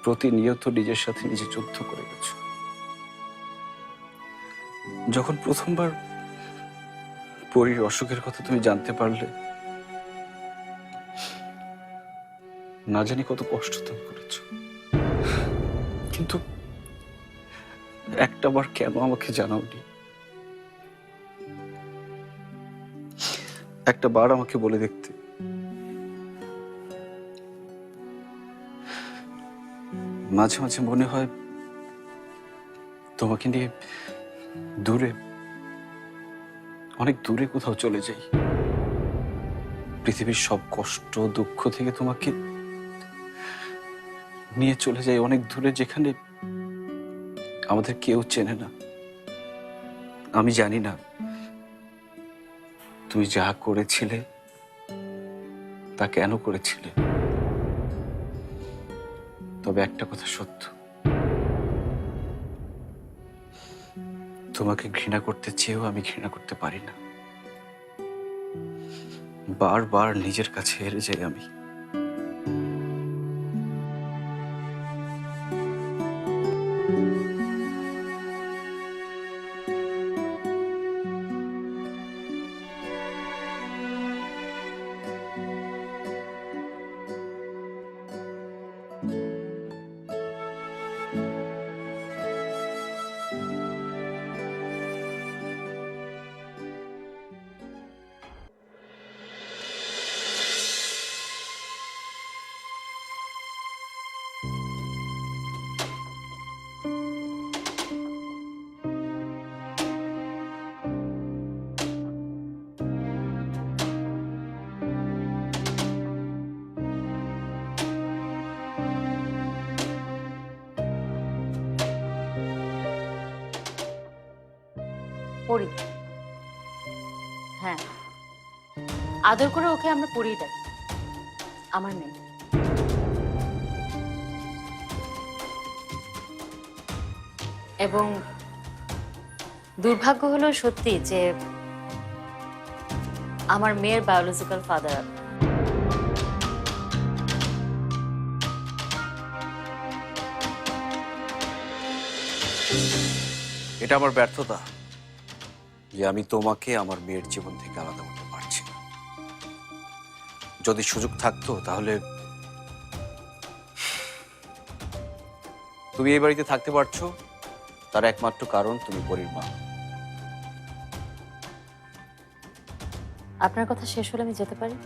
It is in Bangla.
প্রতিনিয়ত নিজের সাথে নিজে যুদ্ধ করে গেছো। যখন প্রথমবার পরীর অসুখের কথা তুমি জানতে পারলে, না জানি কত কষ্ট তুমি করেছো, কিন্তু একটা বার কেন আমাকে জানাওনি? একটা বার আমাকে বলে দেখতে। মাঝে মাঝে মনে হয় তোমাকে নিয়ে দূরে, অনেক দূরে কোথাও চলে যাই, পৃথিবীর সব কষ্ট দুঃখ থেকে তোমাকে নিয়ে চলে যাই অনেক দূরে, যেখানে আমাদের কেউ চেনে না। আমি জানি না তুমি যা করেছিলে তা কেন করেছিলে, তবে একটা কথা সত্য, তোমাকে ঘৃণা করতে চেয়েও আমি ঘৃণা করতে পারি না। বারবার নিজের কাছে হেরে যাই আমি। পড়ি, হ্যাঁ, আদর করে ওকে আমরা পড়ি ডাকি, আমার মেয়ে। এবং দুর্ভাগ্য হলো সত্যি যে আমার মেয়ের বায়োলজিক্যাল ফাদার। এটা আমার ব্যর্থতা যে আমি তোমাকে আমার মেয়ের জীবন থেকে আলাদা করতে পারছি না। যদি সুযোগ থাকতো তাহলে তুমি এই বাড়িতে থাকতে পারছো, তার একমাত্র কারণ তুমি পরীর মা। আপনার কথা শেষ হলে আমি যেতে পারি?